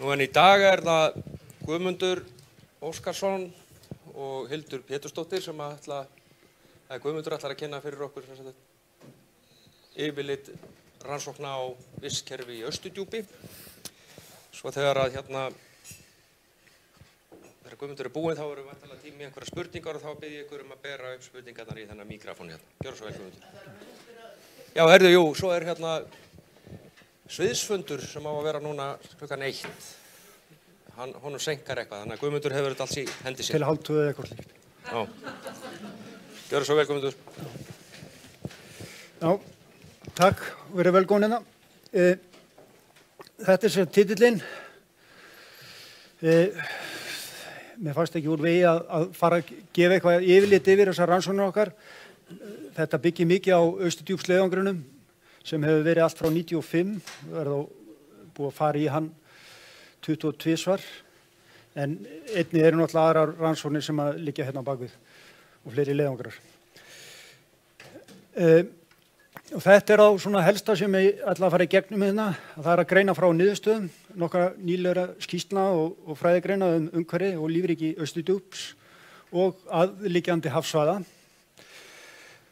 Nú en í dag það Guðmundur Óskarsson og Hildur Pétursdóttir sem Guðmundur ætlar að kynna fyrir okkur yfirlit rannsókna á vistkerfi í Austurdjúpi. Svo þegar þegar Guðmundur búinn þá erum væntanlega tími í einhverjar spurningar og þá bið ég ykkur að bera upp spurningarnar í þennan míkrafón hérna. Gjörðu svo vel, Guðmundur. Já, heyrðu, jú, svo sviðsfundur sem á að vera núna klukkan 1. Honum senkar eitthvað, þannig að Guðmundur hefur þetta alls í hendi sér. Til 1:30 eða eitthvað slíkt. Já. Gjörðu svo vel, Guðmundur. Já, takk. Verið velkomin hérna. Þetta sem titillinn. Mér fannst ekki úr vegi að fara að gefa eitthvað yfirlit yfir þessar rannsóknir okkar. Þetta byggir mikið á Austurdjúpsleiðangrinum sem hefur verið allt frá 95. Við erum búið að fara í hann 22 svar. En einnig eru náttúrulega aðrar rannsóknir sem að liggja hérna á bakvið og fleiri leiðangrar. Og þetta á svona helsta sem ég ætla að fara í gegnum hérna. Það að greina frá niðurstöðum, nokkra nýlegra skýrslna og fræðigreina umhverfi og lífríki Austurdjúps og aðliggjandi hafsvæða.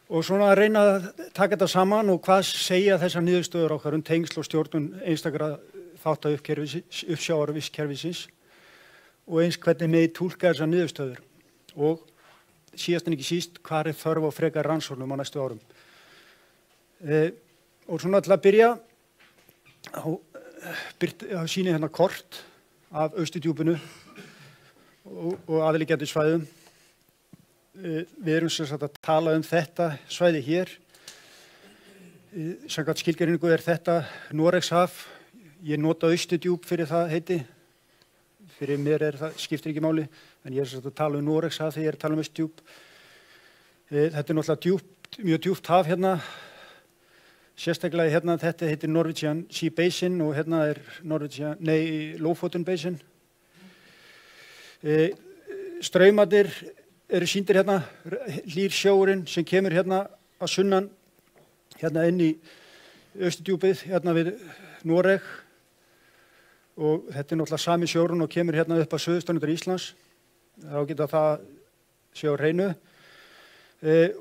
Og svona að reyna að taka þetta saman og hvað segja þessar niðurstöður okkar tengsl og stjórnun einstakra þátta uppsjávar vistkerfisins og eins hvernig megi túlka þessar niðurstöður og síðast en ekki síst hvað þörf á frekar rannsóknum á næstu árum. Og svona til að byrja sýni hérna kort af Austurdjúpinu og aðliggjandi svæðum. Við erum sem sagt að tala þetta svæði hér. Samkvæmt skilgreiningu þetta Noregshaf. Ég nota Austurdjúp fyrir það heiti. Fyrir mér það skiptir ekki máli, en ég er sem sagt að tala Noregshaf þegar ég er að tala Austurdjúp. Þetta náttúrulega mjög djúpt haf hérna. Sérstaklega hérna þetta heitir Norwegian Sea Basin og hérna Lofoten Basin. Straumarnir eru sýndir hérna, hlýr sjóurinn sem kemur hérna að sunnan, hérna inn í Austurdjúpið, hérna við Noreg. Og þetta náttúrulega sami sjórinn og kemur hérna upp að suðurströndum Íslands. Þá geta það sé á hreinu.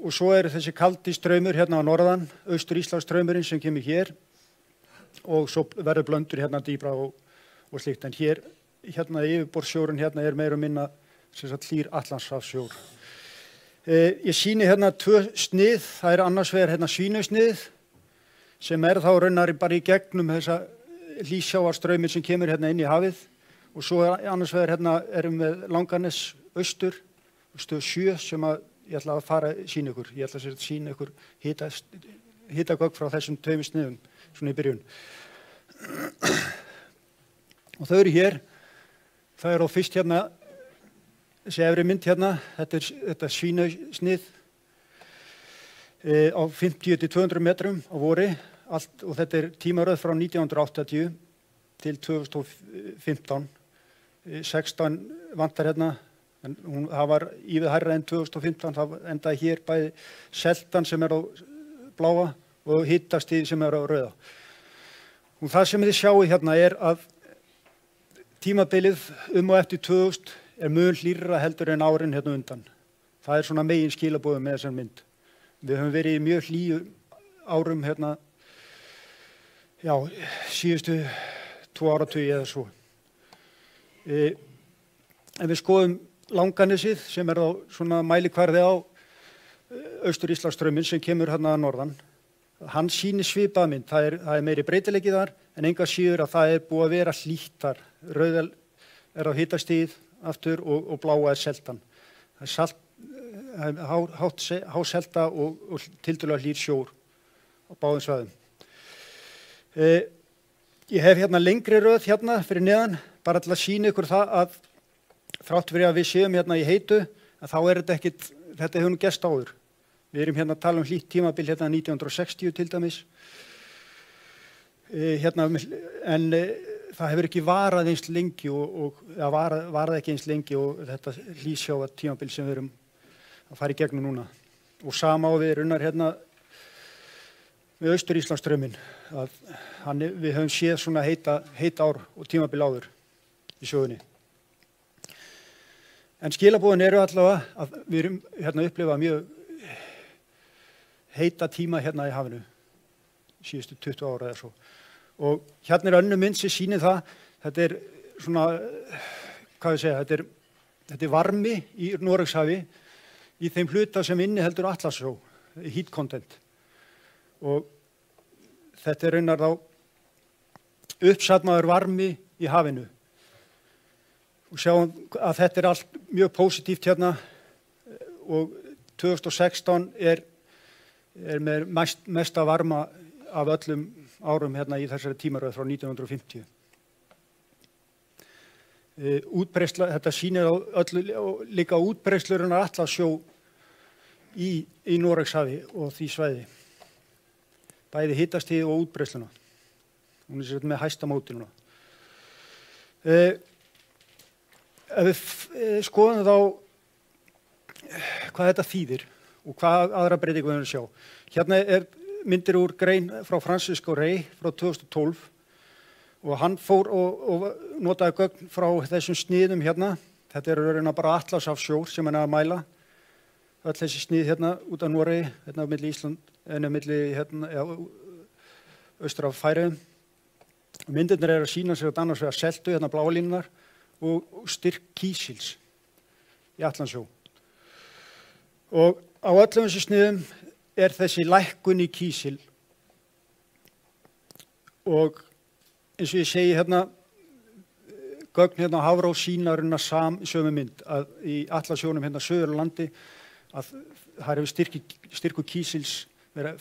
Og svo þessi kaldi straumur hérna á norðan, Austur-Íslandsstraumurinn sem kemur hér og svo verður blöndur hérna dýbra og slíkt. En hérna yfirborðssjórinn hérna meira og minna hlýr Atlantshafssjór. Ég sýni hérna 2 snið, það annars vegar hérna Svínausnið sem þá raunar bara í gegnum þessa hlýsjávarstrauminn sem kemur hérna inn í hafið og svo annars vegar hérna erum við Langanes austur, stöð 7 sem ég ætla að fara að sýna ykkur. Ég ætla að sýna ykkur hitagögn frá þessum 2 sniðum, svona í byrjun. Og þau eru hér. Það á fyrst hérna, þessi efri mynd hérna, þetta Svínausnið á 50 til 200 metrum á vori. Og þetta tímaröð frá 1980 til 2015. 16 vantar hérna. En það var ívið hærra en 2015, það endaði hér bæði seltan sem á bláa og hitastig sem á rauða. Og það sem þið sjáu hérna að tímabilið og eftir 2000 mun hlýrra heldur en árin hérna undan. Það svona megin skilaboðum með þessar mynd. Við höfum verið í mjög hlýju árum hérna, já, síðustu 2 áratugi eða svo. En við skoðum Langanesið sem á svona mælikvarði á Austur-Íslandsstrauminn sem kemur hérna að norðan. Hann sýnir svipað mynd, það meiri breytileiki þar en enga síður að það búið að vera hlýtt þar. Rauðal á hitastigið aftur og bláa seltan. Það háselta og tiltölulega hlýr sjór á báðum svæðum. Ég hef hérna lengri röð hérna fyrir neðan bara til að sýna ykkur það að þrátt fyrir að við séum hérna í heitu, að þá þetta hefur nú gerst áður. Við erum hérna að tala hlýtt tímabil hérna 1960 til dæmis. En það hefur ekki varað eins lengi varað ekki eins lengi og þetta hlýsjávar tímabil sem við erum að fara í gegnum núna. Og sama á við runnar hérna við Austur-Íslandsstrauminn. Við höfum séð svona heita ár og tímabil áður. í sögunni. En skilabúin eru allavega að við erum upplifað mjög heita tíma í hafinu, síðustu 20 ára eða svo. Og önnur mynd sem sýnir það, þetta svona, þetta er varmi í Noregshafi í þeim hluta sem inniheldur Atlantsjó, heat content. Og þetta raunar þá uppsafnaður varmi í hafinu. Og sjáum að þetta allt mjög pósitíft og 2016 er með mesta varma af öllum árum í þessari tímaröð frá 1950. Þetta sýnir líka útbreiðslurinn Atlantsjó í Noregshafi og því svæði. Bæði hitastigið og útbreiðsluna. Hún er með hæsta móti núna. Ef við skoðum þá hvað þetta þýðir og hvað aðra breytingu við höfum að sjá. Hérna myndir úr grein frá Francisco Rey frá 2012 og hann fór og notaði gögn frá þessum sniðum hérna. Þetta raunar bara Atlantshafssjór sem hann að mæla. Öll þessi snið út af Noregi, milli Ísland, milli austur af Færeyjum. Myndirnar að sýna sig að annars vegar seltu, blálínunar og styrk kísils í Atlantsjó. Og á öllum þessu sniðum er þessi lækkun í kísil og eins og ég segi gögn á Hafró sýna sömu mynd að í Atlantsjónum söður á landi að það hefur styrkur kísils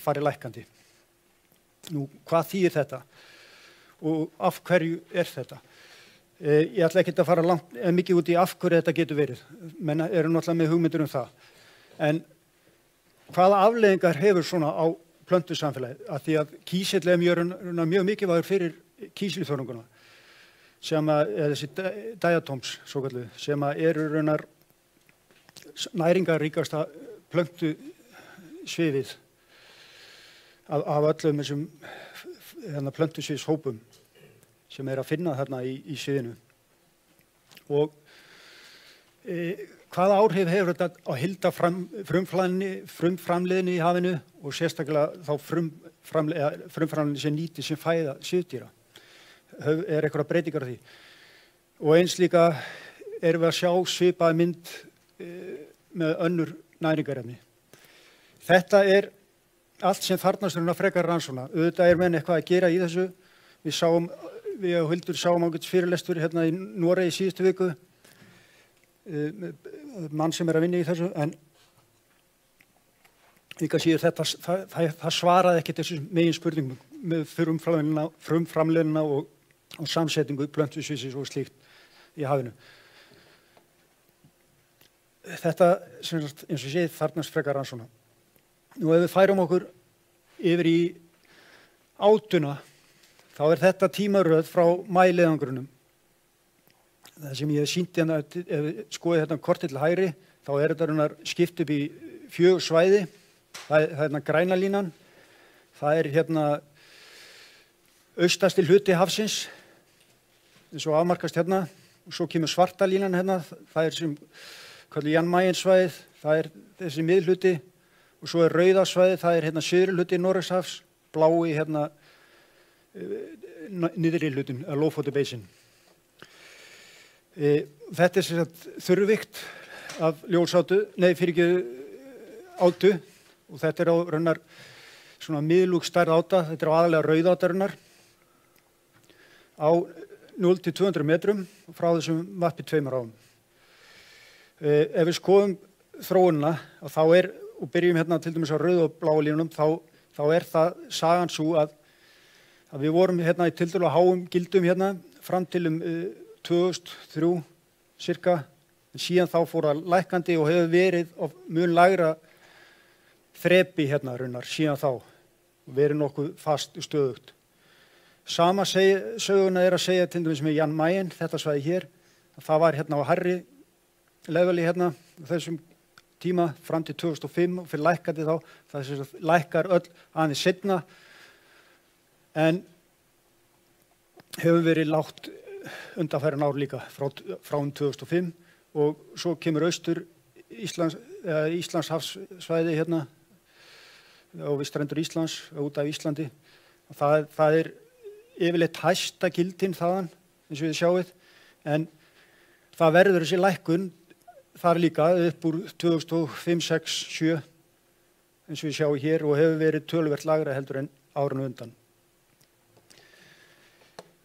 farið lækkandi. Nú, hvað þýðir þetta og af hverju er þetta? Ég ætla ekki að fara mikið út í af hverju þetta getur verið, menn eru náttúrulega með hugmyndir það. En hvaða afleiðingar hefur svona á plöntusamfélagið? Af því að kísill er mjög mikilvægur fyrir kísilþörunguna, sem þessi diatoms, svokölluð, sem eru raunar næringarríkasta plöntusviðið af öllum þessum plöntusviðshópum sem að finna þarna í sviðinu. Og hvaða áhrif hefur þetta á frumframleiðni í hafinu og sérstaklega þá frumframleiðni sem nýti sem fæða svifdýra? Eitthvað breytingar á því? Og eins líka erum við að sjá svipaða mynd með önnur næringarefni. Þetta allt sem þarfnast frekar rannsókna. Auðvitað menn eitthvað að gera í þessu. Við og Hildur sáum ágætis fyrirlestur í Noregi síðustu viku, mann sem að vinna í þessu, en líka síður það svaraði ekki þessu megin spurningum með frumframleiðnina og samsetningu plöntusviðsins og slíkt í hafinu. Þetta, eins og ég segi, þarfnast frekar rannsókna. Nú ef við færum okkur yfir í átuna, þá þetta tímaröð frá maíleiðangrunum. Það sem ég hef sýnt ef við skoðum kortið til hægri, þá þetta skipt upp í 4 svæði. Það er græna línan, það austasti hluti hafsins, eins og afmarkast og svo kemur svarta línan það sem kallað Jan Mayen svæðið, það þessi miðhluti, og svo rauða svæðið, það syðri hluti Noregshafs, blái niðri hlutin, Lofoten Basin. Þetta sem sagt þurrvikt af ljósátu, átu, og þetta á raunar svona miðlúkstærð áta, þetta aðalega rauðátarinnar á 0 til 200 metrum frá þessum vappi 2 árum. Ef við skoðum þróunina, þá og byrjum til dæmis á rauð og bláu línunum, þá það sagan svo að við vorum í tiltölulega háum gildum fram til 2003 cirka, en síðan þá fór það lækkandi og hefur verið á mun lægra þrepi raunar síðan þá, og verið nokkuð fast og stöðugt. Sama söguna að segja til dæmis með Jan Mayen, þetta svæði hér, það var á hærri leveli þessum tíma fram til 2005 og fyrir lækkandi þá, það lækkar öll aðeins seinna, en hefur verið lágt undanfærin ár líka frá 2005 og svo kemur austur Íslandshafssvæði hérna á vistrendur Íslands, út af Íslandi. Það yfirleitt hæsta gildin þaðan, eins og þið sjáið, en það verður þessi lækkun þar líka upp úr 2005, 6, 7, eins og við sjáum hér og hefur verið töluvert lagra heldur en árinu undan.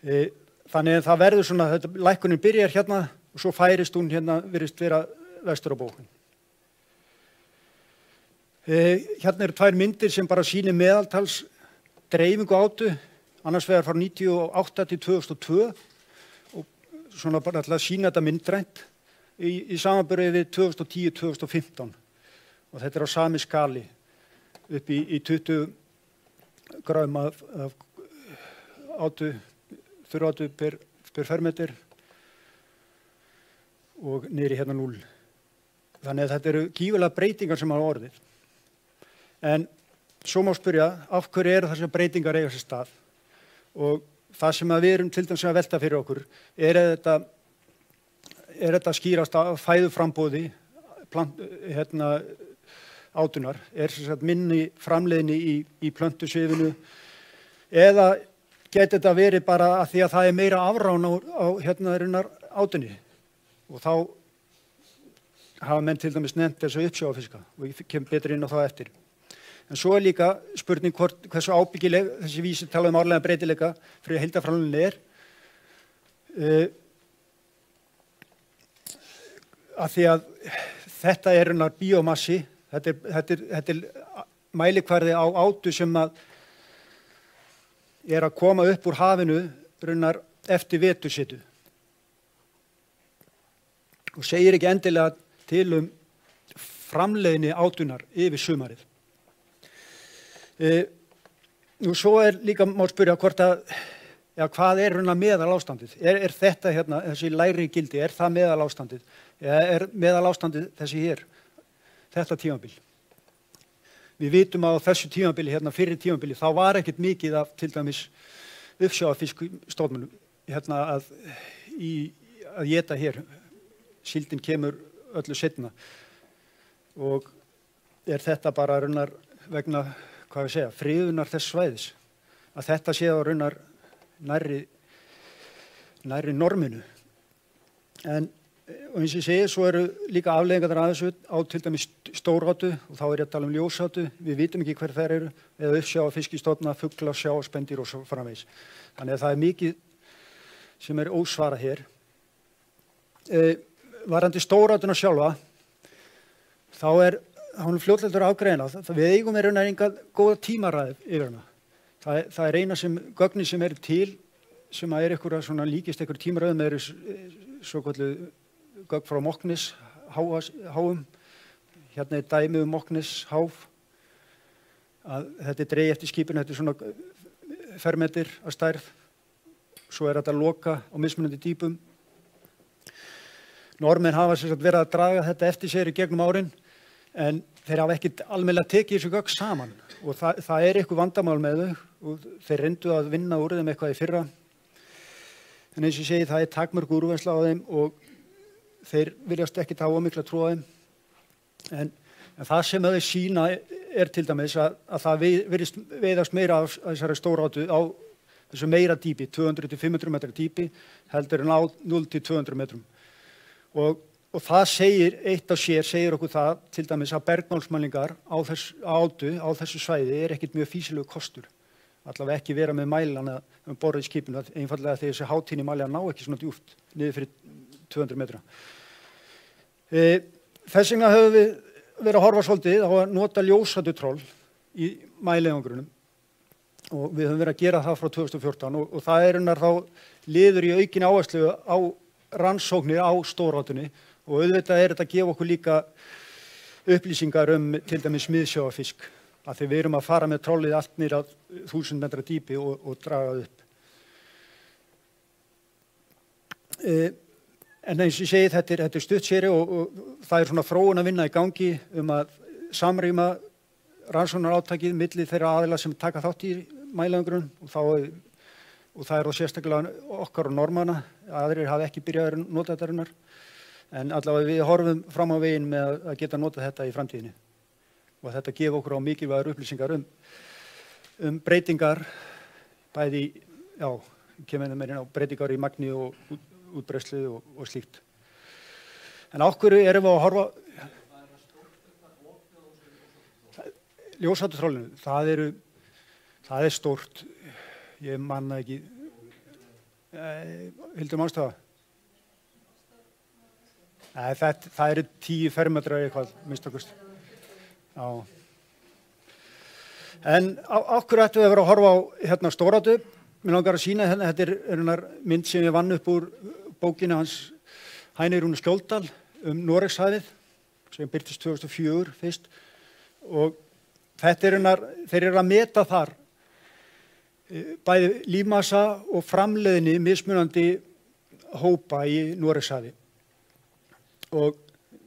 Þannig að það verður svona, lækkunin byrjar hérna og svo færist hún hérna, virðist vera vestur á bókun. Hérna eru tvær myndir sem bara sýnir meðaltals dreifingu átu, annars vegar frá 1998 til 2002 og svona bara alltaf að sýna þetta myndrænt í samanburði við 2010-2015 og þetta á sami skali upp í 20 grám af átu, þurrátu per fermeter og niður í hérna 0. Þannig að þetta eru gífurlega breytingar sem hafa orðið. En svo má spyrja, af hverju eru þessar breytingar eiga sér stað? Og það sem við erum til dæmis að velta fyrir okkur, er þetta skýrast af fæðuframbóði átunar, sem sagt minni framleiðni í plöntusvifinu, eða geti þetta verið bara að því að það meira afrán á átunni og þá hafa menn til dæmis nefnt þessu uppsjávarfiska og ég kem betur inn á það eftir. En svo líka spurning hversu ábyggileg þessi vísitala árlega breytileika fyrir heildarframleiðni að því að þetta bíómassi, þetta mælikvarði á átu sem að koma upp úr hafinu eftir vetursetu og segir ekki endilega til framleiðni átunar yfir sumarið. Nú svo líka má spyrja hvað meðalástandið? Er þetta hérna, þessi lægri gildi, er það meðalástandið? Er meðalástandið þessi hér, þetta tímabil? Við vitum að á þessu tímabili, hérna fyrir tímabili, þá var ekkert mikið af til dæmis uppsjávarfiskstofnum hérna að éta hér. Síldin kemur öllu seinna og þetta bara vegna friðunar þess svæðis að þetta sé nærri norminu. En eins og ég segi, svo eru líka afleiðingar að þessu á til dæmis stórátu og þá ég að tala ljósátu, við vitum ekki hver þær eru, eða uppsjávarfiskistofna, fugla, sjávarspendýr og svo framvegis. Þannig að það mikið sem ósvarað hér. Varðandi stórátuna sjálfa, þá hún fljótlegur að afgreina. Við eigum enga góða tímaræði yfir hana. Það eina gögnin sem til, sem líkist einhver tímaræðum, svokölluð gögn frá Mocknis háum. Hérna dæmi Mocknis háf. Þetta dregið eftir skipinu, þetta svona fermetir að stærð. Svo þetta loka á mismunandi dýpum. Norðmenn hafa verið að draga þetta eftir sér í gegnum árin, en þeir hafa ekkert almennilega tekið þessu gögn saman og það eitthvað vandamál með þau og þeir reyndu að vinna úr þeim eitthvað í fyrra. En eins og ég segi, það takmörk úrvinnsla á þeim og þeir virðast ekkert hafa mikla trú á þeim. En það sem þau sýna til dæmis að það virðist veiðast meira af þessari stórátu á þessu meira dýpi, 200-500 metra dýpi, heldur en á 0-200 metrum. Og það eitt á sér segir okkur það til dæmis að bergmálsmælingar á þessu svæði ekkert mjög fýsilegur kostur. Allavega ekki vera með mælana borð í skipinu, einfallega þegar þessi hátíðni mæli ná ekki svona djúpt niður fyrir 200 metra. Þess vegna höfum við verið að horfa svolítið á að nota ljósátutról í mæliðangrunum og við höfum verið að gera það frá 2014 og það þá liður í aukinni áherslu á rannsóknir á stórátunni og auðvitað þetta að gefa okkur líka upplýsingar til dæmis miðsjávarfisk að því við erum að fara með trollið allt niður að 1000 metra dýpi og draga upp. En eins og ég segi, þetta stuttséri og það svona þróun að vinna í gangi að samrýma rannsóknarátakið milli þeirra aðila sem taka þátt í mæliðangrunum og það þá sérstaklega okkar og Norðmanna aðrir hafa ekki byrjað að nota þetta en allavega við horfum fram á veginn með að geta notað þetta í framtíðinni og þetta gefa okkur á mikilvægar upplýsingar breytingar bæði, kemur meira inn á breytingar í magni og útbreiðslu og slíkt. En á hverju erum við að horfa ljósáttutrollinu, það stórt, ég man það ekki, Hildur manstu það? Nei, það eru 10 fermetrar eitthvað, minnst okkust. Já. En á hverju ættum við að vera að horfa á hérna Stóráddu? Mér langar að sýna hérna, þetta er mynd sem ég vann upp úr bókinu hans Heini Rúnar Skjóldal Noregshafið, sem birtist 2004 fyrst. Og þetta þeir eru að meta þar bæði lífmassa og framleiðni mismunandi hópa í Noregshafi. Og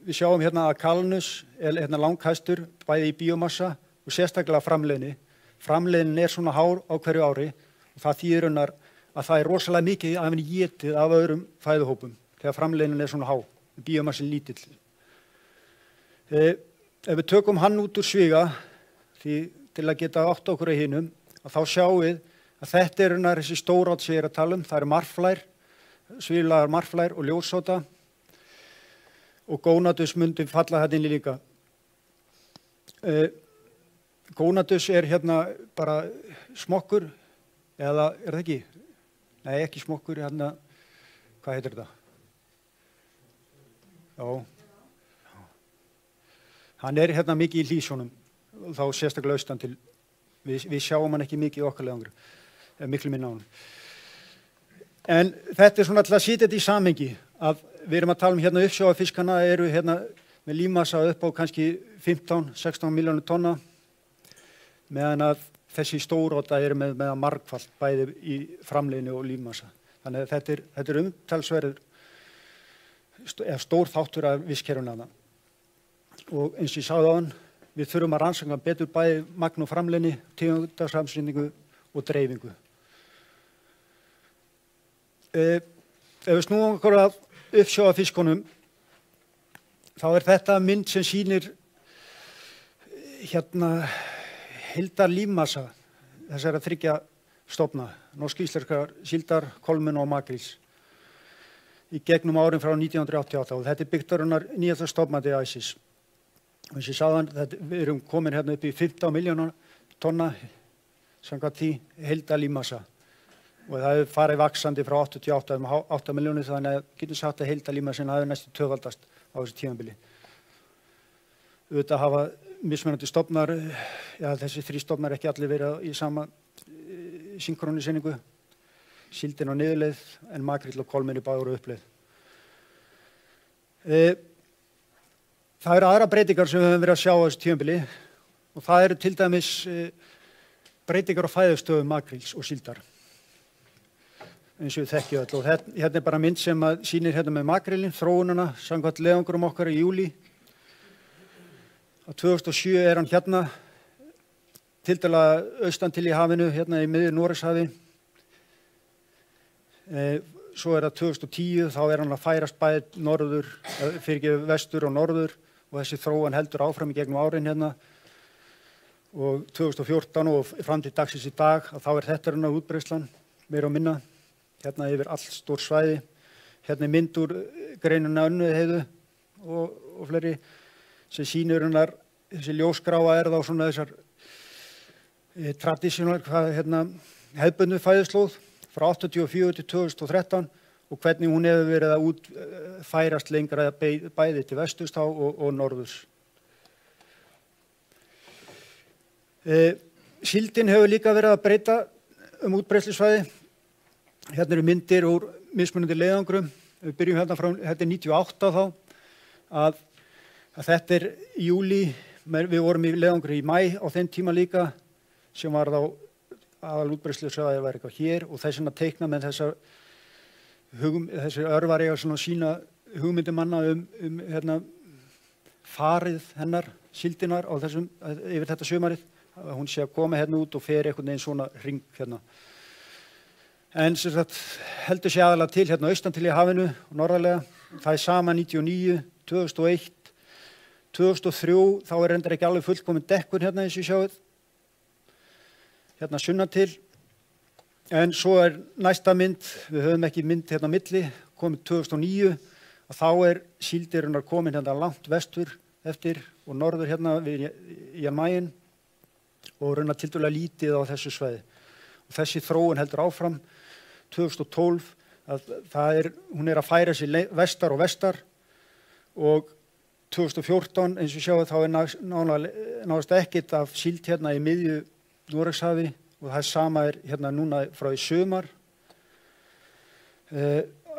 við sjáum hérna að Kalnus hérna langhæstur bæði í bíómassa og sérstaklega framleiðni. Framleiðnin svona hár á hverju ári og það þýðir að það rosalega mikið af henni étið af öðrum fæðuhópum þegar framleiðnin svona há, bíómassin lítill. Ef við tökum hann út úr sviga til að geta átt okkur í hinum, þá sjáum við að þetta þessi Stóráll sem ég að tala það marflær, svílagar marflær og ljósóta og gónatus myndi falla þetta inn í líka. Gónatus hérna bara smokkur, eða það ekki? Nei, ekki smokkur, hérna, hvað heitir þetta? Já. Hann hérna mikið í hlýsjónum, þá sérstaklega austan til, við sjáum hann ekki mikið í okkar leiðangri, miklu minna á hann. En þetta svona til að sýta þetta í samhengi, að við erum að tala hérna uppsjávarfiskana eru hérna með lífmassa upp á kannski 15-16 milljónir tonna, meðan að þessi Stórodda eru með margfalt bæði í framleiðni og lífmassa. Þannig að þetta umtalsverður stór þáttur af vistkerfinu. Og eins og ég sagði áðan, við þurfum að rannsaka betur bæði magn og framleiðni, tegundasamsetningu og dreifingu. Ef við snúum okkur að uppsjávarfiskunum, þá þetta mynd sem sýnir hérna heildarlífmassa þessara 3 stofna, norsk-íslenskar síldar, kolmunna og makríls í gegnum árin frá 1988 og þetta byggt á nýjasta stofnmati ICES. Og eins og ég sagði við erum komin hérna upp í 15 milljónar tonna samkvæmt því heildarlífmassa og það hefur farið vaxandi frá 88 8 milljónir þannig að getum sagt að heildarlífmassin hafi næstu tvöfaldast á þessu tímabili. Auðvitað hafa mismunandi stofnar, þessi 3 stofnar ekki allir verið í sama synkrónisinningu, síldin á niðurleið en makríll og kolmunni báður á uppleið. Það eru aðra breytingar sem við höfum verið að sjá á þessu tímabili og það eru til dæmis breytingar á fæðustöðum makríls og síldar, eins og við þekkjum öll. Og hérna bara mynd sem sýnir hérna með makrílinn, þróunina, samkvæmt leiðangrum okkar í júlí. Á 2007 hann hérna, tiltölulega austan til í hafinu, hérna í miðju Noregshafi. Svo það 2010, þá hann að færast bæði norður, vestur og norður og þessi þróun heldur áfram í gegnum árin hérna. Og 2014 og fram til dagsins í dag, þá þetta útbreiðslan, meira og minna, hérna yfir allt stór svæði. Hérna mynd úr greinuna Önnuheiðu og fleiri, sem sýnir þessi ljósgráa þá svona þessar tradisjónal, hefðbundnu fæðuslóð frá 84 til 2013 og hvernig hún hefur verið að útfærast lengra bæði til vesturs og norðurs. Síldin hefur líka verið að breyta útbreiðslusvæði. Hérna eru myndir úr mismunandi leiðangrum. Við byrjum hérna frá, þetta 98 þá, að þetta í júlí, við vorum í leiðangri í maí á þeim tíma líka, sem var þá aðalútbreiðslusvæði var eitthvað hér og þess vegna teikna með þessi örvar eiga svona sína hugmyndir manna hérna, farið hennar, síldinar yfir þetta sumarið, að hún sé að koma hérna út og fer einhvern veginn svona hring hérna. en sem sagt heldur sig aðalega til hérna austan til í hafinu og norðarlega. Það sama 99, 2001, 2003, þá reyndar ekki alveg fullkomin dekkun hérna eins og sjáið. Hérna sunnan til. En svo næsta mynd, við höfum ekki mynd hérna milli, komið 2009 og þá síldirinnar komin hérna langt vestur eftir og norður hérna við Jan Mayen og raunar tiltölulega lítið á þessu svæði. Og þessi þróun heldur áfram 2012 að hún að færa sig vestar og vestar og 2014 eins og sjáum þá nánast ekkert af síld hérna í miðju Noregshafi og það sama hérna núna frá í sumar.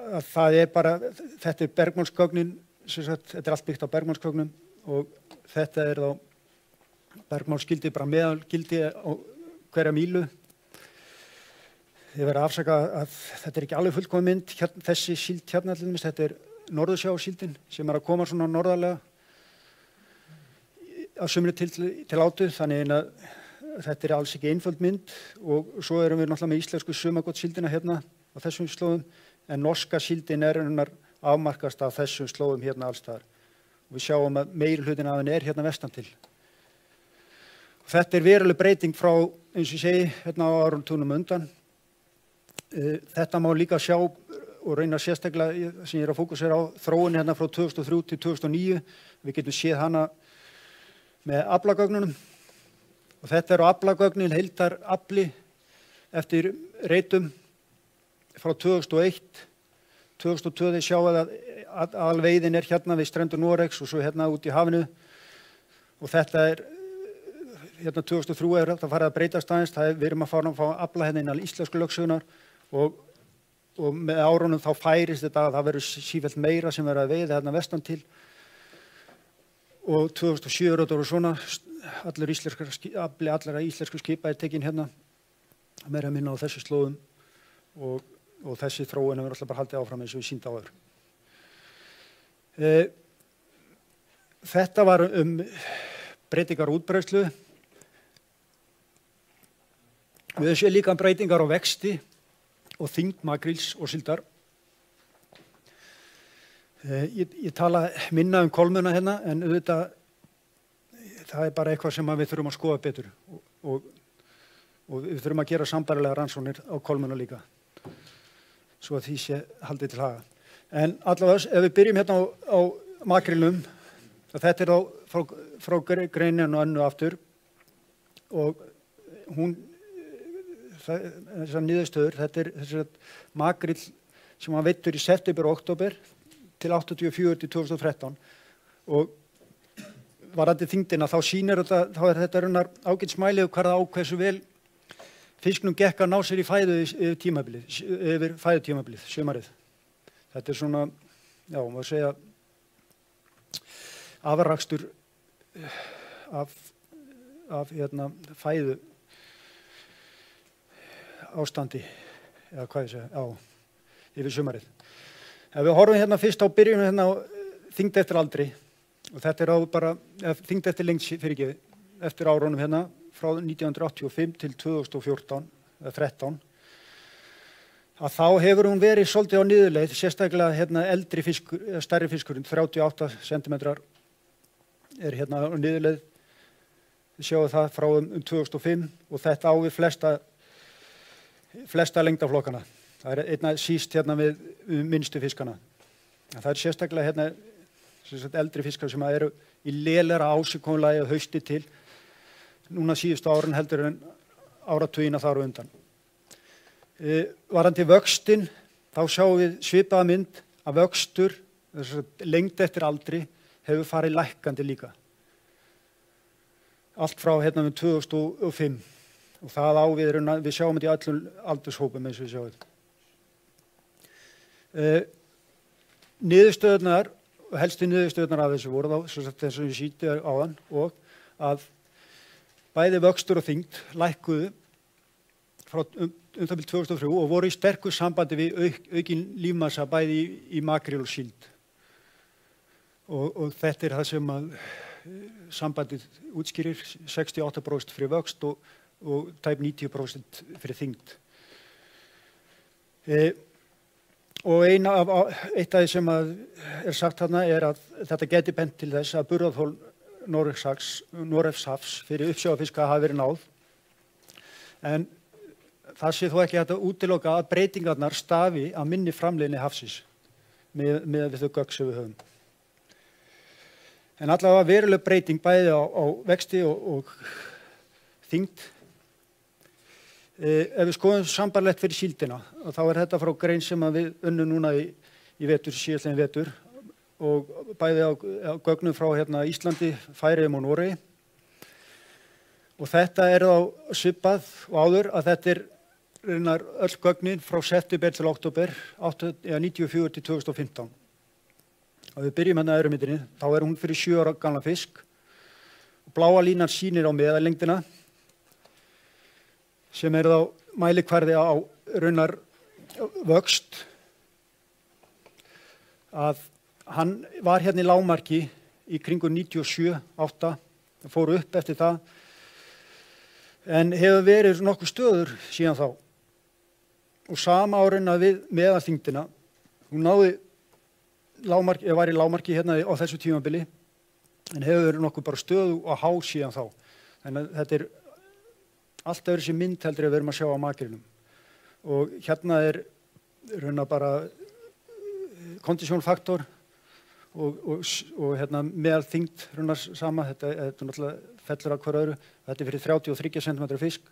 Það bara, þetta bergmálsgögnin, þetta allt byggt á bergmálsgögnum og þetta þá bergmálsgildi bara meðalgildi á hverja mílu. Þið verða að afsaka að þetta ekki alveg fullkomin mynd, þessi síld hérna til dæmis, þetta Norðursjávarsíldin sem að koma svona norðarlega á sumri til átu, þannig að þetta alls ekki einföld mynd og svo erum við náttúrulega með íslensku sumargotssíldina hérna á þessum slóðum en norska síldin hennar afmarkast af þessum slóðum hérna alls staðar. Og við sjáum að meiri hlutin af henni hérna vestan til. Þetta veruleg breyting frá, eins og ég segi, hérna á áratugnum undan. Þetta má líka sjá og reyna sérstaklega sem ég að fókusera á þróunni hérna frá 2003 til 2009. Við getum séð hana með aflagögnunum og þetta aflagögnin heildarafli eftir reitum frá 2001, 2002 þið sjáum að alveiðin hérna við strendur Noregs og svo hérna út í hafinu og þetta hérna 2003 þetta farið að breytast aðeins, við erum að fara að fá afla hérna innan íslensku lögsögunar og með árunum þá færist þetta að það verður sífellt meira sem verður að veiða hérna vestan til og 2007 voru svona allra íslensku skipa tekin hérna meira minna á þessu slóðum og þessi þróun hefur alltaf bara haldið áfram eins og við sýnda áður. Þetta var breytingar útbreiðslu. Við séum líka breytingar á vexti og þyngd makríls og síldar. Ég tala minna kolmuna hérna en auðvitað það bara eitthvað sem við þurfum að skoða betur og við þurfum að gera sambærilega rannsóknir á kolmuna líka svo að því sé haldið til haga. En allavega ef við byrjum hérna á makrílnum þetta þá frá greinin og önnu aftur og þessar niðurstöður, þetta þessar makríll sem var veiddur í september og október til 84 til 2013 og varðandi þyngdina þá sýnir þetta raunar ágætismæli hvað það á hversu vel fisknum gekk að ná sér í fæðu yfir fæðutímabilið, sumarið. Þetta svona, já, maður segja afrakstur af hérna fæðu ástandi eða hvað ég segja, já, yfir sumarið. Ef við horfum hérna fyrst á byrjunum hérna á þyngd eftir aldri og þetta á bara þyngd eftir lengd fyrirgefi eftir árunum hérna frá 1985 til 2014 eða 13 að þá hefur hún verið svolítið á niðurleið, sérstaklega hérna eldri fiskur, stærri fiskurinn 38 cm hérna á niðurleið. Við sjáum það frá 2005 og þetta á við flesta lengdaflokkana. Það einna síst hérna við minnstu fiskana. Það sérstaklega hérna eldri fiskar sem eru í lélegra ásigkomulagi að hausti til núna síðustu árin heldur en áratugina þar og undan. Varðandi vöxtin, þá sjáum við svipaða mynd að vöxtur, lengd eftir aldri, hefur farið lækkandi líka. Allt frá hérna 2005 og það við sjáum þetta í öllum aldurshópum eins og við sjáum. Niðurstöðurnar, helstu niðurstöðurnar af þessu voru þá, þess að við sýndi áðan og að bæði vöxtur og þyngd lækkuðu frá það bil 2003 og voru í sterku sambandi við aukin lífmassa bæði í makríl og síld. Og þetta það sem að sambandið útskýrir 68% fyrir vöxt og tæp 90% fyrir þyngd. Og eitt af því sem sagt þarna að þetta geti bent til þess að burðarþol Noregshavs fyrir uppsjávarfiska hafi verið náð. En það sé þó ekki hægt að útiloka að breytingarnar stafi af minni framleiðni hafsins með við þau gögn sem við höfum. En allavega veruleg breyting bæði á vexti og þyngd. Ef við skoðum sambarlegt fyrir síldina, þá þetta frá grein sem við unnum núna í vetur, síðastliðinn vetur, og bæði á gögnum frá Íslandi, Færeyjum og Noregi. Og þetta þá svipað og áður að þetta raunar öll gögnin frá september til október 1994 til 2015. Og við byrjum öðru myndinni, þá hún fyrir 7 ára gamlan fisk. Og bláa línan sýnir á meðallengdina, sem þá mælikvarði á raunar vöxt, að hann var í lágmarki í kringum 97-8, fór upp eftir það, en hefur verið nokkuð stöður síðan þá. Og sama árin við meðalþyngdina, hún náði lágmarki, var í lágmarki á þessu tímabili, en hefur verið nokkuð bara stöðu og há síðan þá. Þannig að þetta allt öðru sem mynd heldur við erum að sjá á makrinum. Og hérna raunar bara kondísjónfaktor og meðal þyngd raunar sama. Þetta náttúrulega fellur að hver öðru. Þetta fyrir 33 cm fisk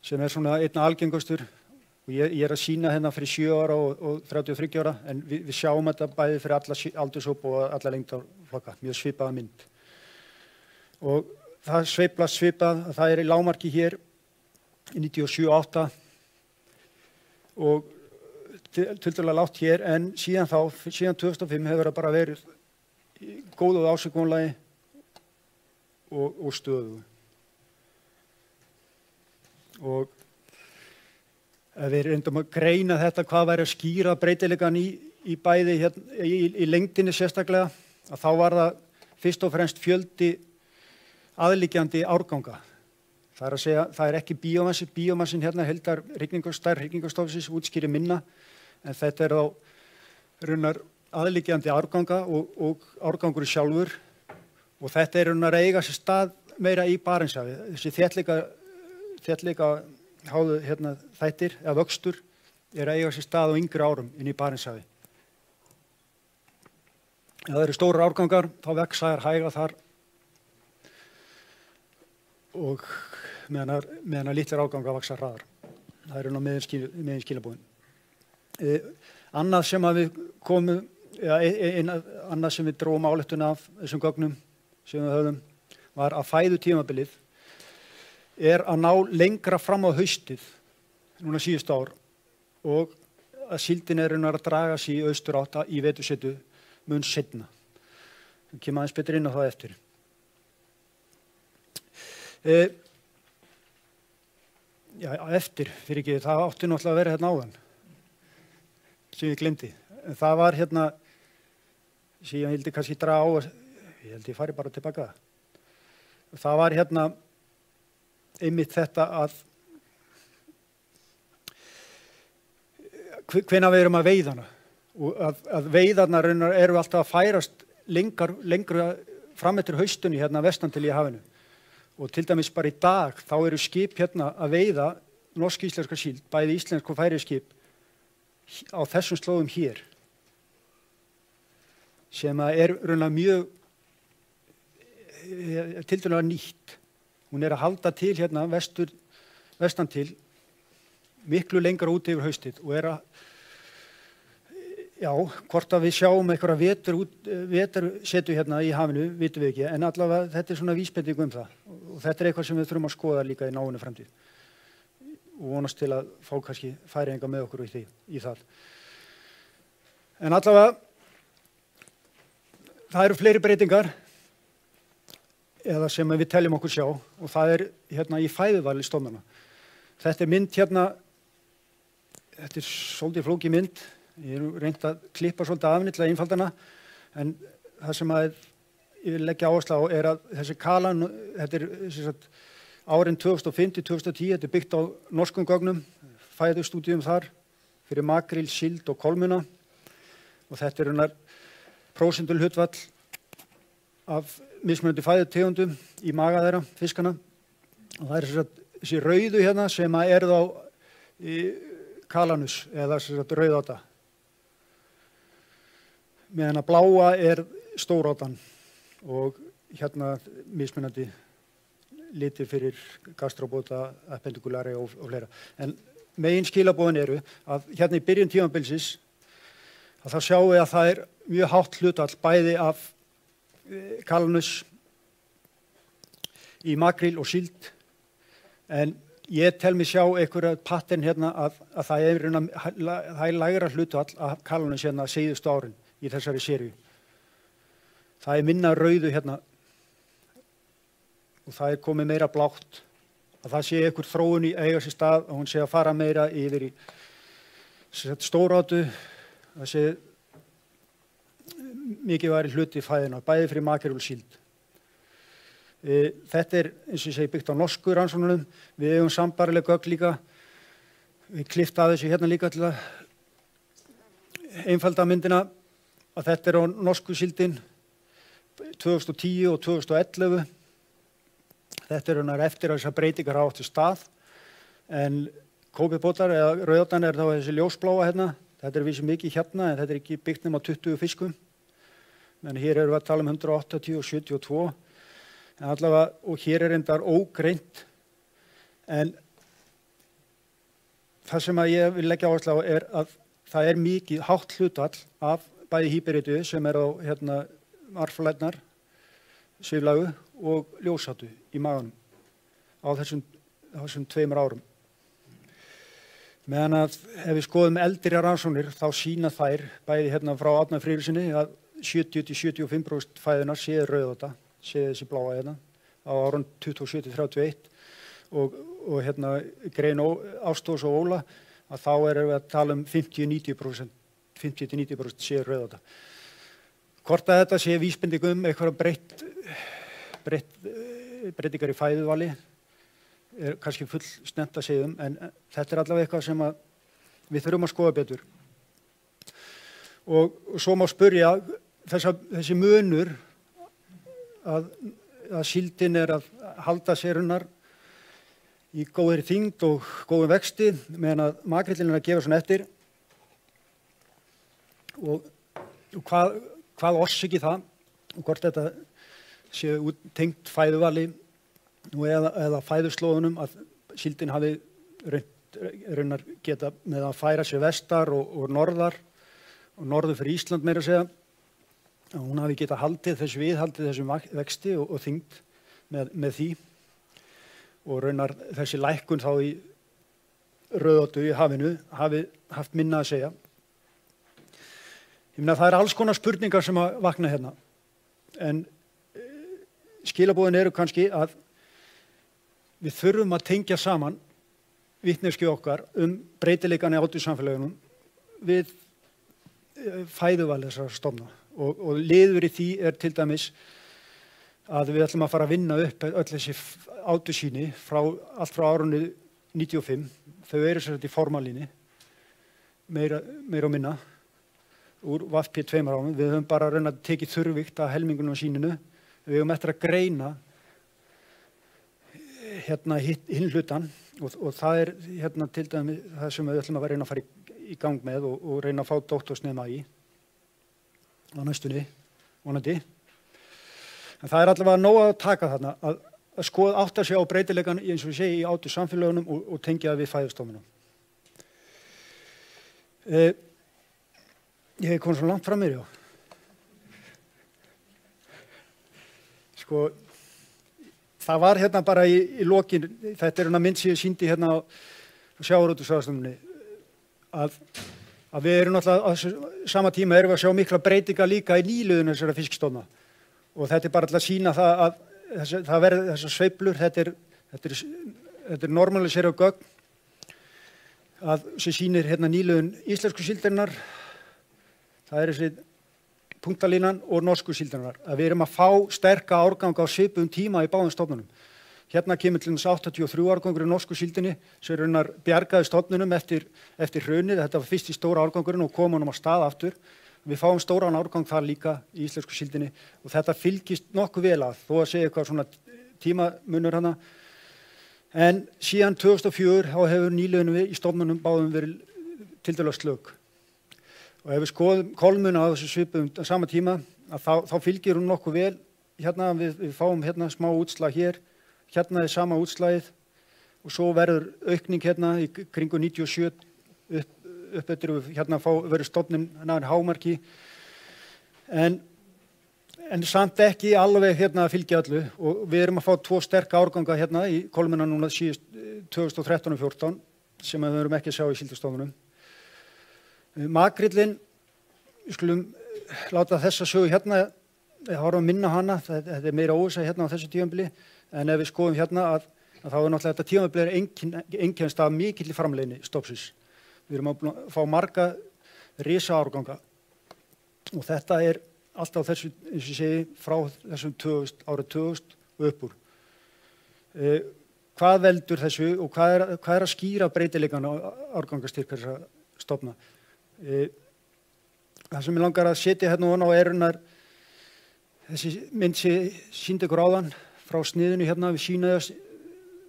sem svona einna algengustur. Og ég að sýna fyrir 7 ára og 33 ára, en við sjáum þetta bæði fyrir alla aldurshópa og alla lengdarflokka, mjög svipaða mynd. Og það sveiflast svipað, það í lágmarki hér í 97-8 og tiltölulega lágt hér, en síðan 2005 hefur það bara verið í góðu og ásökunarlagi og stöðu. Og ef við reyndum að greina þetta hvað væri að skýra breytileikann í bæði í lengdinni sérstaklega, að þá var það fyrst og fremst fjöldi aðliggjandi árganga. Það að segja, það ekki bíómassi. Bíómassin heldar stærð hrygningarstofnsins útskýrir minna, en þetta þá raunar aðliggjandi árganga og árgangur sjálfur, og þetta raunar eiga sér stað meira í Barentshafi. Þessi þéttleika háðu þættir eða vöxtur eiga sér stað á yngri árum inn í Barentshafi. Ef það eru stórar árgangar, þá vexa þær hæga þar, og meðan litlar árgangar vaxa hraðar. Það meðin skilabúin. Annað sem við komum, annað sem við dróum ályktun af þessum gögnum sem við höfðum, var að fæðutímabilið að ná lengra fram á haustið, núna síðustu ár, og að síldin raunar að draga sig í austurátt í vetursetu mun seinna. Það kemur aðeins betur inn á það eftir. Fyrir ekki, það átti náttúrulega að vera áðan, sem ég glemdi. En það var sem ég hildi kannski draga á, ég held ég fari bara tilbaka. Það var einmitt þetta að hvenær við erum að veiða hana, og að veiðarnar eru alltaf að færast lengra fram eftir haustunni vestan til í hafinu. Og til dæmis bara í dag, þá eru skip að veiða norsk-íslenska síld, bæði íslensk og færeysk skip, á þessum slóðum hér, sem raunar mjög tiltölulega nýtt. Hún að halda til vestan til, miklu lengra út yfir haustið, og hvort að við sjáum einhverja vetursetu í hafinu, vitum við ekki, en allavega þetta svona vísbending það. Og þetta eitthvað sem við þurfum að skoða líka í náinni framtíð. Og vonast til að fá kannski Færeyinga með okkur í það. En allavega, það eru fleiri breytingar, eða sem við teljum okkur sjá, og það í fæðuvali stofnana. Þetta mynd þetta svolítið flókið mynd. Ég reynt að klippa svolítið af henni til að einfalda hana, en það sem ég vil leggja áherslu á að þessi kalan, þetta árin 2005 til 2010, þetta byggt á norskum gögnum, fæðustúdíum þar, fyrir makríl, síld og kolmuna og þetta er hennar prósentul hlutfall af mismunandi fæðutegundum í maga þeirra, fiskana. Og það er þessi rauðu hérna sem er þá í kalanus eða rauðáta. Meðan að bláa er stórátan og hérna mismunandi litir fyrir gastrobóta, appendikulari og fleira. En megin skilaboðin eru að hérna í byrjun tímabilsins að þá sjáum við að það er mjög hátt hlutfall bæði af kalanus í makríl og síld. En ég tel mig sjá einhverja pattern hérna að það er lægra hlutfall af kalanus hérna síðustu árin í þessari seríu. Það er minna rauðu hérna og það er komið meira blátt. Að það sé einhver þróun í eiga sér stað og hún sé að fara meira yfir í stórátu. Það sé mikið væri hluti fæðina, bæði fyrir makríl og síld. Þetta er, eins og ég segi, byggt á norsku rannsóknunum. Við eigum sambærileg gögn líka. Við klipptum að þessu hérna líka til að einfalda myndina að þetta er á norsku síldin 2010 og 2011. Þetta er hennar eftir að þessar breytingar hafa átt sér stað. En kópibótar eða rauðátan er þá þessi ljósbláa hérna. Þetta er vissi mikið hérna en þetta er ekki byggt nema 20 fiskum. En hér erum við að tala um 180 og 72. En allavega, og hér er reyndar ógreint. En það sem að ég vil leggja áherslu á er að það er mikið hátt hlutfall af bæði hýberitu sem er á hérna marflætnar, sviflægu og ljósátu í maganum á þessum 2 árum. Meðan að ef við skoðum eldri rannsóknir þá sýna þær bæði hérna frá Árna Friðrikssyni að 70-75% fæðunar séð rauðáta, séð þessi bláa hérna á árun 27-31 og hérna grein Ástós og Óla að þá erum við að tala um 50-90% séð rauðáta. Hvort að þetta sé vísbending eitthvað breytingar í fæðuvali er kannski full snemmt að segja en þetta er allavega eitthvað sem að við þurfum að skoða betur. Og svo má spyrja þessi munur að síldin er að halda sér hennar í góðri þyngd og góðum vexti meðan að makríllinn er að gefa svona eftir. Og hvað orsakir það og hvort þetta sé tengt fæðuvali eða fæðuslóðunum að síldin hafi raunar geta með að færa sér vestar og norðar og norður fyrir Ísland meira að segja. Hún hafi geta haldið þessum vexti og þyngd með því og raunar þessi lækkun þá í rauðátu í hafinu hafi haft minna að segja. Ég meina það er alls konar spurningar sem að vakna hérna en skilaboðin eru kannski að við þurfum að tengja saman vitneskju okkar breytileikann í samfélagunum við fæðuval þessara stofna og liður í því er til dæmis að við ætlum að fara að vinna upp öll þessi átusýni allt frá árunni 95. Þau eru sem sagt í formalíni meira og minna úr VAFP 2 árum. Við höfum bara að reyna að tekið þurrvikt af helmingunum á sýninu. Við höfum eftir að greina hérna hinn hlutan og það er hérna til dæmis það sem við ætlum að reyna að fara í gang með og reyna að fá doktorsnema í á næstunni, vonandi. En það er allavega nóg að taka þarna að skoða átta sig á breytileikann eins og ég segi í átu samfélagunum og tengja það við fæðustofnunum. Ég hef komið svo langt fram mér, já. Sko, það var hérna bara í lokin, þetta er hérna mynd sem ég sýndi hérna á sjávarútvegsráðstefnunni, að við erum náttúrulega á sama tíma erum við að sjá mikla breytinga líka í nýliðun þessara fiskstofna og þetta er bara til að sýna það að það verður þessar sveiflur, þetta er normaliserað gögn sem sýnir hérna nýliðun íslensku síldarinnar, það er þessi punktalínan og norsku síldarinnar, að við erum að fá sterka árgang á svipuðum tíma í báðum stofnunum. Hérna kemur til þess 83 árgangur í norsku síldinni sem raunar bjargaði stofnunum eftir hrunið. Þetta var fyrst í stóra árgangurinn og kom honum á stað aftur. Við fáum stóran árgang þar líka í íslensku síldinni og þetta fylgist nokkuð vel að, þó að segja eitthvað svona tímamunur hana. En síðan 2004 þá hefur nýliðunum í stofnunum báðum verið tiltölulega slök. Og ef við skoðum kolmuna á þessu svipum á sama tíma, þá fylgir hún nokkuð vel. Hérna við fáum hérna smá útslag hér, hérna er sama útslagið og svo verður aukning hérna í kringu 97 upp eftir hérna verður stofnin nær hámarki. En samt ekki alveg hérna að fylgja öllu og við erum að fá 2 sterka árganga hérna í kolmuna núna síðust 2013 og 2014 sem við erum ekki að sjá í síldastofnunum. Makrillinn, við skulum láta þessa sögu hérna, við horfum að minna hana, þetta er meira óvissa hérna á þessu tímabili, en ef við skoðum hérna að þá er náttúrulega þetta tímabili einkennst af mikilli framleiðni stofnsins. Við erum að fá marga risa árganga og þetta er alltaf þessu, eins og ég segi, frá þessum árið 2000 og upp úr. Hvað veldur þessu og hvað er að skýra breytileikann á árgangastyrk þessara stofna? Það sem ég langar að setja hérna ofan á erunar, þessi mynd sýndi ykkur áðan frá sniðinu hérna við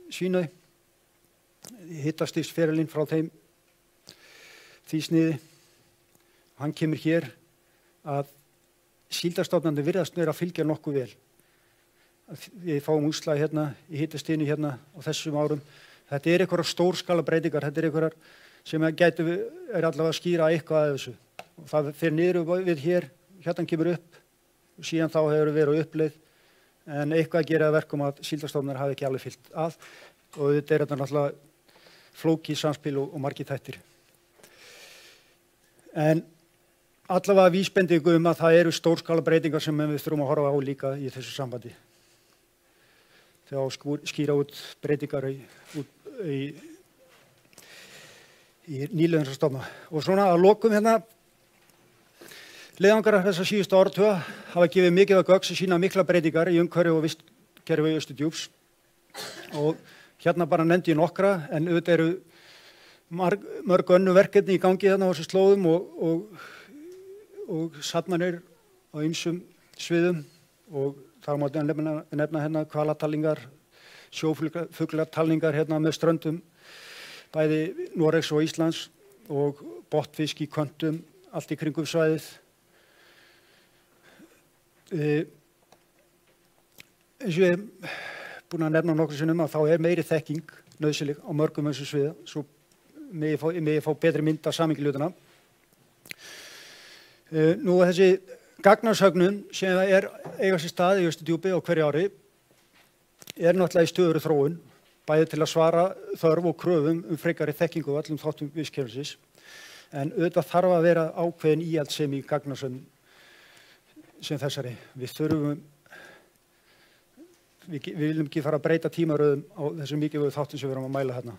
Svínaði, hitastigferilinn frá því sniði. Hann kemur hér að síldarstofnandi virðast vera að fylgja nokkuð vel. Við fáum útslag hérna í hitastiginu hérna á þessum árum. Þetta er einhverjar stórskala breytingar, þetta er einhverjar sem er allavega að skýra eitthvað af þessu. Og það fer niður við hér, hérna kemur upp og síðan þá hefur verið uppleið en eitthvað að gera verkum að síldarstofnar hafi ekki alveg fylgt að og þetta er þetta náttúrulega flókið samspil og margir þættir. En allavega vísbendingu að það eru stórskala breytingar sem við þurfum að horfa á líka í þessu sambandi. Þegar skýra út breytingar í nýliðum þessar stofna. Og svona að lokum hérna, leiðangar þessar síðustu áratuga hafa gefið mikið að gögn sem sýna mikla breytingar í umhverfi og vistkerfi Austur-Djúps. Og hérna bara nefndi ég nokkra, en auðvitað eru mörg önnur verkefni í gangi hérna á þessu slóðum og safnanir á ýmsum sviðum og þar má nefna hérna hvalatalningar, sjófuglatalningar hérna með ströndum bæði Noregs og Íslands og botnfisk í köntum allt í kringum svæðið. Eins og ég hef búin að nefna nokkrum sinnum að þá er meiri þekking nauðsynleg á mörgum þessu sviða svo megi fá betri mynd af samhengi hlutanna. Nú þessi gagnarsöfnun sem eiga sér stað í Austur-Djúpi á hverju ári er náttúrulega í stöðugri þróun, bæði til að svara þörf og kröfum frekari þekkingu á öllum þáttum vistkerfisins. En auðvitað þarf að vera ákveðin íhaldssemi í gagnarsöfnun sem þessari. Við viljum ekki fara að breyta tímaröðum á þessum mikilvægu þáttum sem við erum að mæla hérna,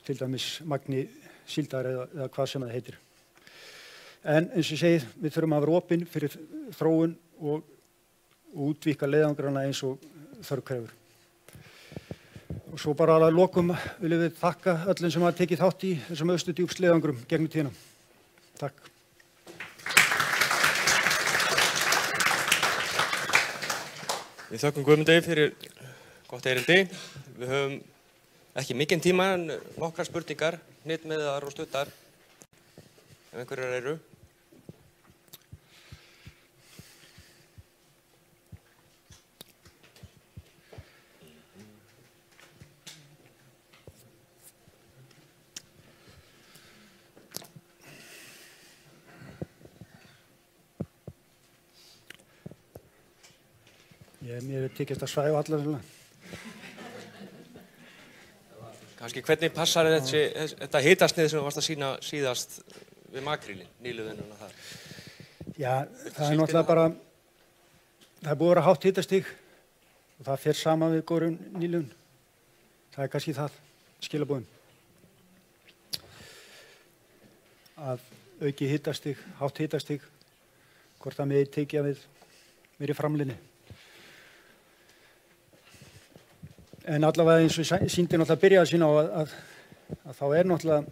til dæmis magni síldar eða hvað sem það heitir. En eins og ég segi, við þurfum að vera opin fyrir þróun og útvíkka leiðangrana eins og þörf krefur. Og svo bara að lokum viljum við þakka öllum sem hafa tekið þátt í þessum Austur-Djúps leiðangrum gegnum tíðina. Takk. Við þökkum Guðmundi fyrir gott erindi. Við höfum ekki mikinn tíma en nokkrar spurningar, hnitmiðaðar og stuttar, ef einhverjar eru. Mér tekist að svæfa allar. Kannski hvernig passar þetta hitasnið sem þú varst að sýna síðast við makrílinn, nýliðununa þar? Já, það er náttúrulega bara, það er búið að vera hátt hitastig og það fer saman við góðum nýliðun. Það er kannski það, skilabúðin. Að auki hitastig, hátt hitastig, hvort það megi tekja við meiri framlinni. En allavega eins og sýndi náttúrulega byrjaði sína á að þá náttúrulega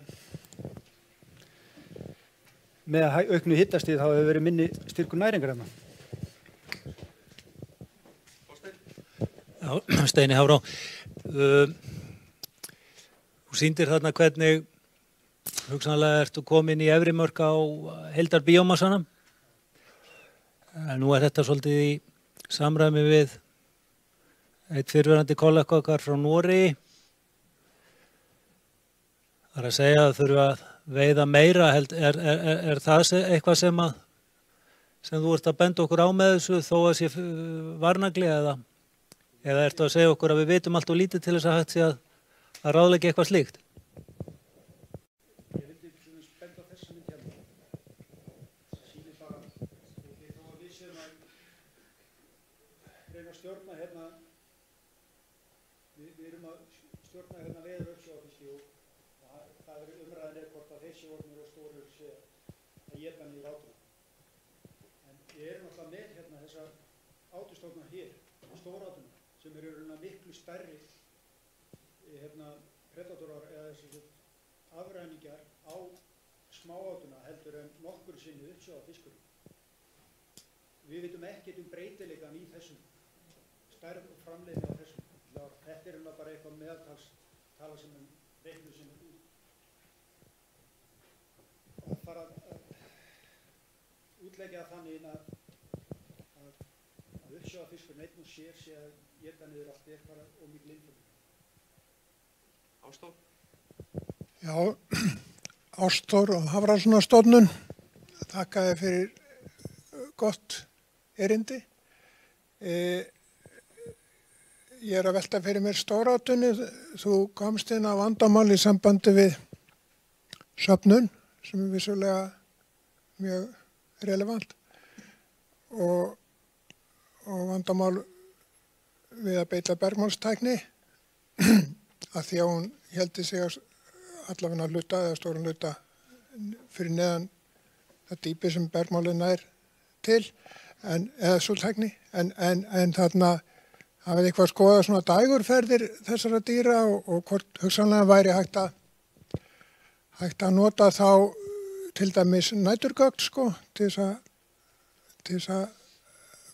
með auknu hittastig þá hefur verið minni styrkur næringar hérna. Já, Steini Hafró. Þú sýndir þarna hvernig hugsanlega ertu komin í efri mörk á heildarbíómassanum. Nú þetta svolítið í samræmi við eitt fyrrverandi kollega okkar frá Noregi. Það að segja að þurfa að veiða meira. Er það eitthvað sem þú ert að benda okkur á með þessu þó að sé varnagli eða ertu að segja okkur að við vitum allt og lítið til þess að hægt sé að ráðleggja eitthvað slíkt? Ég vildi benda á þessa mynd hérna. Það sýnir bara, þó að við séum að reyna að stjórna hérna, við erum að stjórna hérna veiður uppsjávarfiski og það umræðin hvort að þessi orðnir og stórir sé að éta niður átuna. En við erum alltaf með hérna þessa átustofna hér, stóra átuna, sem eru miklu stærri predatorar eða afræningjar á smáátuna heldur en nokkur sinni uppsjávarfiskurinn. Við vitum ekkert breytileikann í þessum stærð og framleiðni á þessum. Þetta bara eitthvað meðaltalstala sem reiknuð sem út. Það fara að útleggja þannig að uppsjávarfiskurinn einn og sér sé að éta niður allt bara mikil innflutning. Ástór? Já, Ástór og Hafrannsóknastofnun, þakka þér fyrir gott erindi. Ég að velta fyrir mér stórátunni. Þú komst inn á vandamál í sambandi við söfnun, sem vissulega mjög relevant, og vandamál við að beita bergmálstækni, að því að hún héldi sig allavega hluta eða stóran hluta fyrir neðan það dýpi sem bergmálið nær til, eða súltækni, en þarna hafið eitthvað að skoða svona dægurferðir þessara dýra og hvort hugsanlega væri hægt að nota þá til dæmis næturgögn til þess að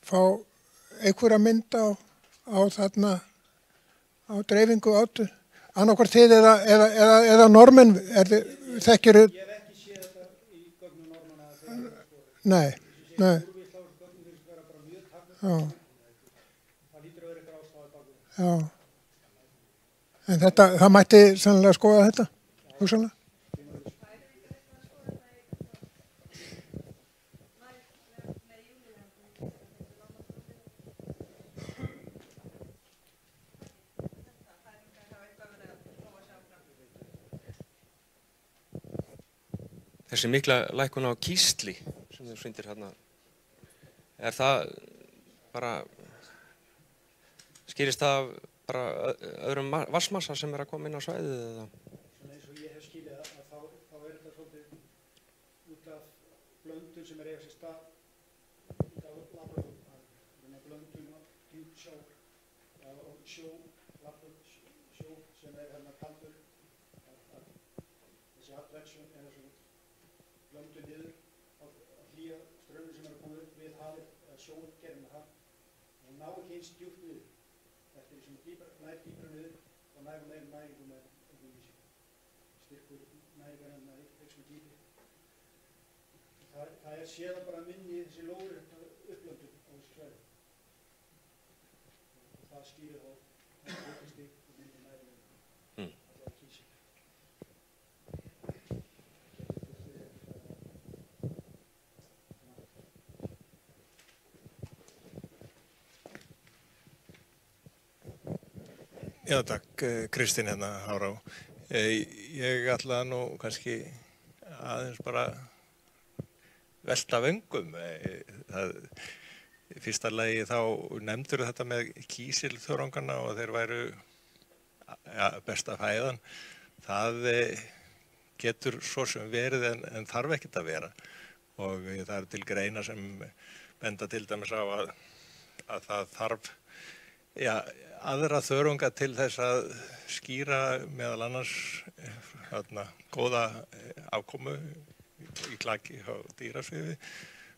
fá einhverja mynd á þarna á dreifingu átu. Annarkvort þið eða normenn þekkir... Ég hef ekki séð þetta í gögnum normanna. Nei. Það lítur að vera eitthvað ástæða bak við. Já. En það mætti sannlega skoða þetta, hugsanlega. Þessi mikla lækkun á kísli sem þú sýndir hérna, það bara, skýrist það bara öðrum vatnsmassa sem að koma inn á svæðið eða? Svona eins og ég hef skilið að þá þetta svolítið út af blöndun sem eiga sér stað út af labröðum, blöndun á djúpsjó og sjó sem hérna kaldur, þessi advection eða svona blöndun niður að hlýja strömmur sem komið upp við hafið eða sjóin gerðin haf og ná ekki eins djúpt niður. Þetta sem nær dýpra niður og nær meira næringu með styrkur næringar en það eins og dýpi. Það séða bara minni þessi lóður upplöndun á þessu svæði. Og það skýrir þá stig og minni næringar. Það kísil. Já, takk, Kristín hérna, Hárá. Ég ætlaði nú kannski aðeins bara velta vöngum. Í fyrsta lagi þá nefndur þetta með kísilþörungana og þeir væru besta fæðan. Það getur svo sem verið en þarf ekkert að vera. Og það til greina sem benda til dæmis á að það þarf Já, aðra þörunga til þess að skýra meðal annars góða afkomu í klaki á dýrasviði.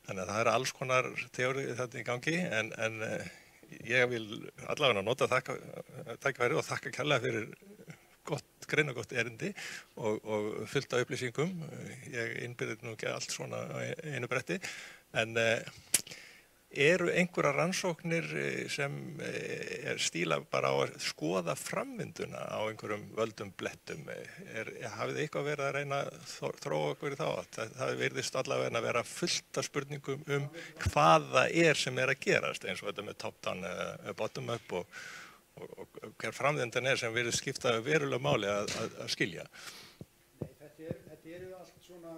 Þannig að það eru alls konar teórið þetta í gangi en ég vil allavega nota tækifærið og þakka kærlega fyrir greinagott erindi og fullt af upplýsingum. Ég innbyrði nú ekki allt svona á einu bretti en eru einhverjar rannsóknir sem stíla bara á að skoða framvinduna á einhverjum völdum blettum? Hafið þið eitthvað verið að reyna að þróa okkur í þá átt? Það virðist allavega að vera fullt af spurningum hvað það sem að gerast, eins og þetta með top-down eða bottom-up og hver framvindan sem virðist skipta verulega máli að skilja. Nei, þetta eru allt svona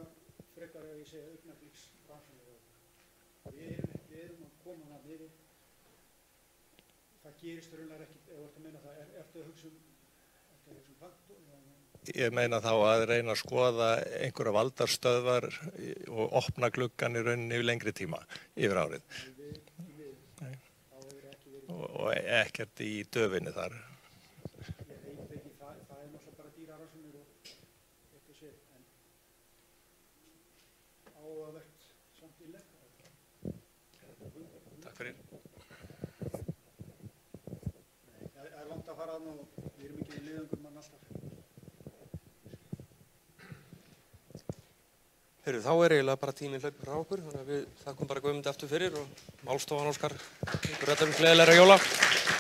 frekar ef ég segja augnabliksrannsóknir. Við erum að koma þarna yfir. Það gerist raunlega ekki, ef þú ert að meina það, ertu að hugsa faktor? Ég meina þá að reyna að skoða einhverja valdarstöðvar og opna gluggan í rauninni yfir lengri tíma, yfir árið. Og ekkert í döfinni þar. Ég veit ekki, það náttúrulega bara dýrarannsóknir og eitthvað sér, en áhugavert samt innlegg. Takk fyrir. Það er langt að fara þarna og við erum ekki leiðangum mann alltaf. Heyrðu, þá eiginlega bara tíminn hlaupur frá okkur, þannig að við þakkum bara Guðmundi aftur fyrir og málstofan óskar ykkur öllum gleðilegra jóla.